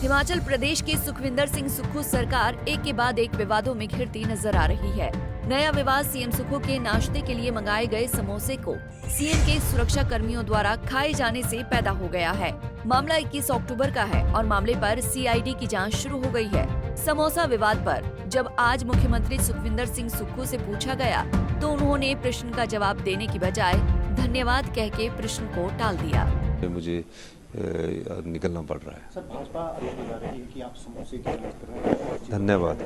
हिमाचल प्रदेश के सुखविंदर सिंह सुक्खू सरकार एक के बाद एक विवादों में घिरती नजर आ रही है। नया विवाद सीएम सुक्खू के नाश्ते के लिए मंगाए गए समोसे को सीएम के सुरक्षा कर्मियों द्वारा खाए जाने से पैदा हो गया है। मामला 21 अक्टूबर का है और मामले पर सीआईडी की जांच शुरू हो गई है। समोसा विवाद पर जब आज मुख्यमंत्री सुखविंदर सिंह सुक्खू से पूछा गया तो उन्होंने प्रश्न का जवाब देने की बजाय धन्यवाद कह के प्रश्न को टाल दिया। मुझे निकलना पड़ रहा है। सर, भाजपा आरोप लगा रही है कि आप समोसे की बात कर रहे हैं। धन्यवाद।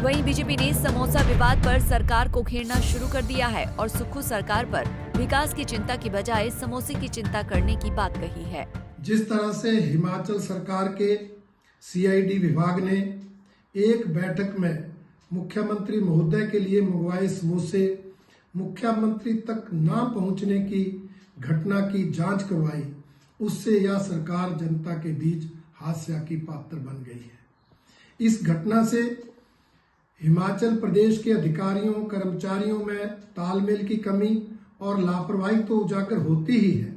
वहीं बीजेपी ने समोसा विवाद पर सरकार को घेरना शुरू कर दिया है और सुक्खू सरकार पर विकास की चिंता की बजाय समोसे की चिंता करने की बात कही है। जिस तरह से हिमाचल सरकार के सीआईडी विभाग ने एक बैठक में मुख्यमंत्री महोदय के लिए मंगवाए समोसे मुख्यमंत्री तक न पहुंचने की घटना की जांच करवाई, उससे यह सरकार जनता के बीच हास्य की पात्र बन गई है। इस घटना से हिमाचल प्रदेश के अधिकारियों कर्मचारियों में तालमेल की कमी और लापरवाही तो उजागर होती ही है,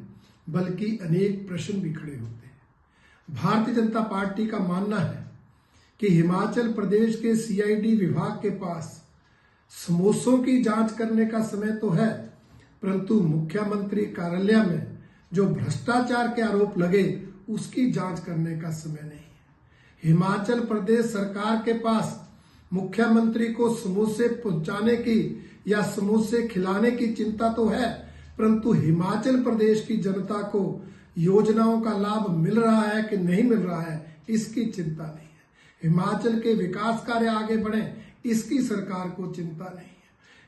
बल्कि अनेक प्रश्न भी खड़े होते हैं। भारतीय जनता पार्टी का मानना है कि हिमाचल प्रदेश के सीआईडी विभाग के पास समोसों की जांच करने का समय तो है, परंतु मुख्यमंत्री कार्यालय में जो भ्रष्टाचार के आरोप लगे उसकी जांच करने का समय नहीं है। हिमाचल प्रदेश सरकार के पास मुख्यमंत्री को समोसे पहुंचाने की या समोसे खिलाने की चिंता तो है, परंतु हिमाचल प्रदेश की जनता को योजनाओं का लाभ मिल रहा है कि नहीं मिल रहा है, इसकी चिंता नहीं है। हिमाचल के विकास कार्य आगे बढ़े, इसकी सरकार को चिंता नहीं है।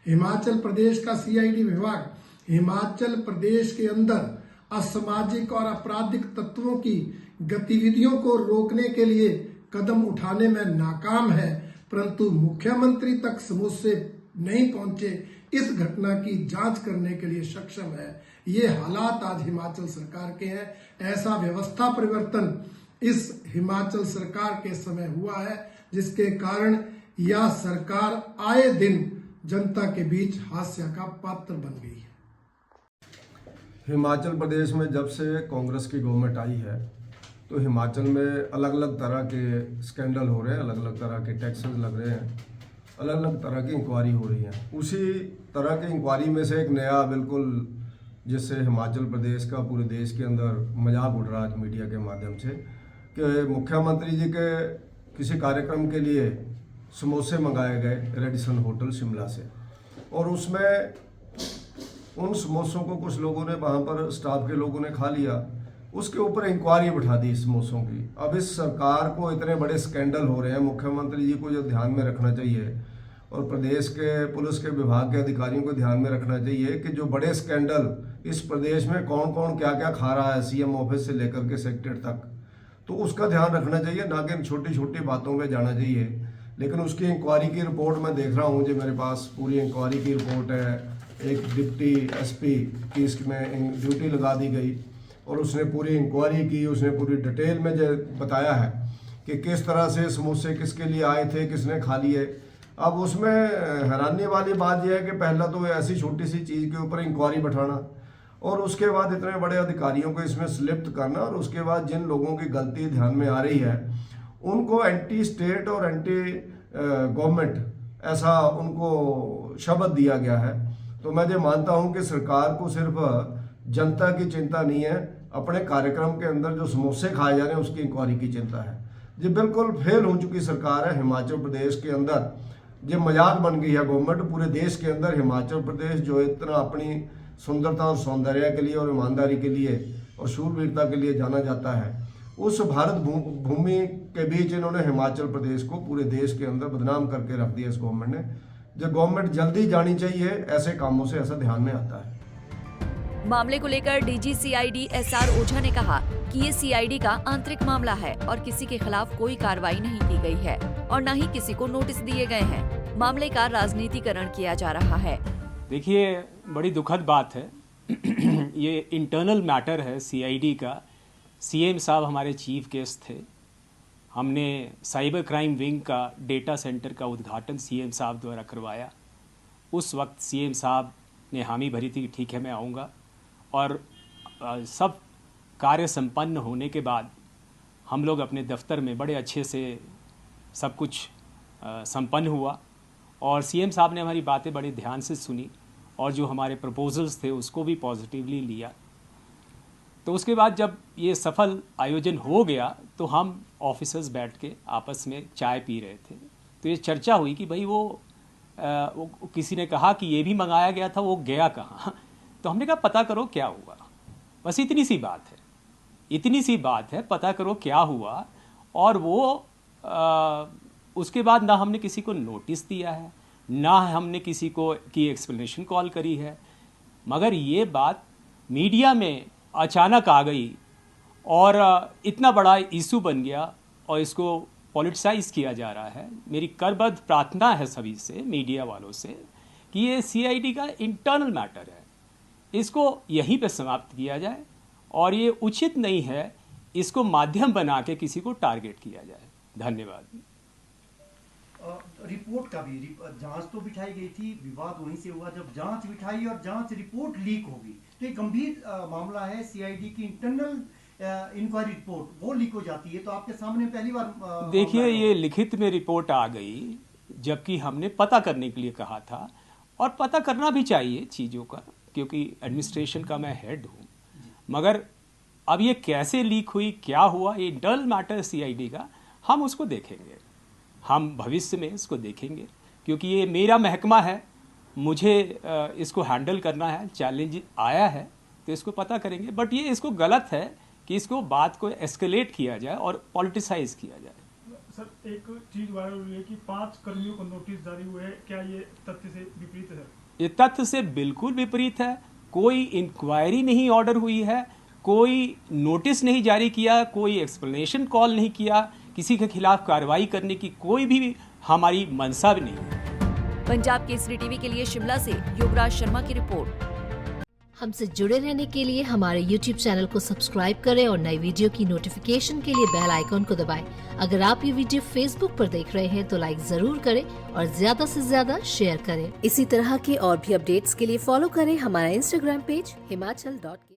हिमाचल प्रदेश का सीआईडी विभाग हिमाचल प्रदेश के अंदर असामाजिक और आपराधिक तत्वों की गतिविधियों को रोकने के लिए कदम उठाने में नाकाम है, परंतु मुख्यमंत्री तक समोसे नहीं पहुंचे, इस घटना की जांच करने के लिए सक्षम है। ये हालात आज हिमाचल सरकार के हैं। ऐसा व्यवस्था परिवर्तन इस हिमाचल सरकार के समय हुआ है, जिसके कारण यह सरकार आए दिन जनता के बीच हास्य का पात्र बन गई है। हिमाचल प्रदेश में जब से कांग्रेस की गवर्नमेंट आई है तो हिमाचल में अलग अलग तरह के स्कैंडल हो रहे हैं, अलग अलग तरह के टैक्सेस लग रहे हैं, अलग अलग तरह की इंक्वायरी हो रही है। उसी तरह की इंक्वायरी में से एक नया बिल्कुल जिससे हिमाचल प्रदेश का पूरे देश के अंदर मजाक उड़ रहा है मीडिया के माध्यम से कि मुख्यमंत्री जी के किसी कार्यक्रम के लिए समोसे मंगाए गए रेडिसन होटल शिमला से, और उसमें उन समोसों को कुछ लोगों ने वहाँ पर स्टाफ के लोगों ने खा लिया, उसके ऊपर इंक्वायरी बिठा दी समोसों की। अब इस सरकार को इतने बड़े स्कैंडल हो रहे हैं, मुख्यमंत्री जी को जो ध्यान में रखना चाहिए और प्रदेश के पुलिस के विभाग के अधिकारियों को ध्यान में रखना चाहिए कि जो बड़े स्कैंडल इस प्रदेश में कौन कौन क्या क्या खा रहा है, सीएम ऑफिस से लेकर के सेक्रेटरी तक, तो उसका ध्यान रखना चाहिए, ना कि छोटी छोटी बातों पर जाना चाहिए। लेकिन उसकी इंक्वायरी की रिपोर्ट मैं देख रहा हूँ, जो मेरे पास पूरी इंक्वायरी की रिपोर्ट है। एक डिप्टी एसपी की इसमें ड्यूटी लगा दी गई और उसने पूरी इंक्वायरी की, उसने पूरी डिटेल में जो बताया है कि किस तरह से समोसे किसके लिए आए थे, किसने खा लिए। अब उसमें हैरानी वाली बात यह है कि पहला तो ऐसी छोटी सी चीज़ के ऊपर इंक्वायरी बैठाना और उसके बाद इतने बड़े अधिकारियों को इसमें स्लिप्त करना, और उसके बाद जिन लोगों की गलती ध्यान में आ रही है उनको एंटी स्टेट और एंटी गवर्नमेंट ऐसा उनको शब्द दिया गया है। तो मैं ये मानता हूं कि सरकार को सिर्फ जनता की चिंता नहीं है, अपने कार्यक्रम के अंदर जो समोसे खाए जा रहे हैं उसकी इंक्वायरी की चिंता है। ये बिल्कुल फेल हो चुकी सरकार है हिमाचल प्रदेश के अंदर। ये मजाक बन गई है गवर्नमेंट पूरे देश के अंदर। हिमाचल प्रदेश जो इतना अपनी सुंदरता और सौंदर्य के लिए और ईमानदारी के लिए और शूरवीरता के लिए जाना जाता है, उस भारत भूमि के बीच इन्होंने हिमाचल प्रदेश को पूरे देश के अंदर बदनाम करके रख दिया इस गवर्नमेंट ने। जो गवर्नमेंट जल्दी जानी चाहिए, ऐसे कामों से ऐसा ध्यान में आता है। मामले को लेकर डीजी सीआईडी एसआर ओझा ने कहा कि ये सीआईडी का आंतरिक मामला है और किसी के खिलाफ कोई कार्रवाई नहीं की गई है और न ही किसी को नोटिस दिए गए हैं। मामले का राजनीतिकरण किया जा रहा है। देखिए, बड़ी दुखद बात है। ये इंटरनल मैटर है सीआईडी का। सीएम साहब हमारे चीफ गेस्ट थे। हमने साइबर क्राइम विंग का डेटा सेंटर का उद्घाटन सीएम साहब द्वारा करवाया। उस वक्त सीएम साहब ने हामी भरी थी, ठीक है मैं आऊँगा, और सब कार्य संपन्न होने के बाद हम लोग अपने दफ्तर में बड़े अच्छे से सब कुछ संपन्न हुआ और सीएम साहब ने हमारी बातें बड़े ध्यान से सुनी और जो हमारे प्रपोजल्स थे उसको भी पॉजिटिवली लिया। तो उसके बाद जब ये सफल आयोजन हो गया तो हम ऑफिसर्स बैठ के आपस में चाय पी रहे थे, तो ये चर्चा हुई कि भाई वो किसी ने कहा कि ये भी मंगाया गया था, वो गया कहाँ। तो हमने कहा पता करो क्या हुआ, बस इतनी सी बात है, इतनी सी बात है, पता करो क्या हुआ। और वो उसके बाद ना हमने किसी को नोटिस दिया है, ना हमने किसी को की एक्सप्लेनेशन कॉल करी है, मगर ये बात मीडिया में अचानक आ गई और इतना बड़ा इशू बन गया और इसको पॉलिटिसाइज किया जा रहा है। मेरी करबद्ध प्रार्थना है सभी से, मीडिया वालों से, कि ये सीआईडी का इंटरनल मैटर है, इसको यहीं पे समाप्त किया जाए और ये उचित नहीं है इसको माध्यम बना के किसी को टारगेट किया जाए। धन्यवाद। रिपोर्ट का भी जांच तो बिठाई गई थी, विवाद वहीं से हुआ जब जांच बिठाई और जांच रिपोर्ट लीक होगी, तो ये गंभीर मामला है। सीआईडी की इंटरनल इंक्वायरी रिपोर्ट वो लीक हो जाती है, तो आपके सामने पहली बार देखिए ये लिखित में रिपोर्ट आ गई, जबकि हमने पता करने के लिए कहा था और पता करना भी चाहिए चीज़ों का, क्योंकि एडमिनिस्ट्रेशन का मैं हेड हूँ। मगर अब ये कैसे लीक हुई, क्या हुआ, ये इंटरनल मैटर सीआईडी का, हम उसको देखेंगे, हम भविष्य में इसको देखेंगे, क्योंकि ये मेरा महकमा है, मुझे इसको हैंडल करना है, चैलेंज आया है तो इसको पता करेंगे। बट ये इसको गलत है कि इसको बात को एस्केलेट किया जाए और पॉलिटिसाइज किया जाए। सर, एक चीज वायरल हुई है कि 5 कर्मियों को नोटिस जारी हुए हैं, क्या ये तथ्य से विपरीत है? ये तथ्य से बिल्कुल विपरीत है। कोई इंक्वायरी नहीं ऑर्डर हुई है, कोई नोटिस नहीं जारी किया, कोई एक्सप्लेनेशन कॉल नहीं किया, किसी के खिलाफ कार्रवाई करने की कोई भी हमारी मंशा भी नहीं है। पंजाब केसरी टीवी के लिए शिमला से युवराज शर्मा की रिपोर्ट। हमसे जुड़े रहने के लिए हमारे YouTube चैनल को सब्सक्राइब करें और नई वीडियो की नोटिफिकेशन के लिए बेल आइकॉन को दबाएं। अगर आप ये वीडियो Facebook पर देख रहे हैं तो लाइक जरूर करें और ज्यादा से ज्यादा शेयर करें। इसी तरह के और भी अपडेट्स के लिए फॉलो करें हमारा Instagram पेज himachal.ke।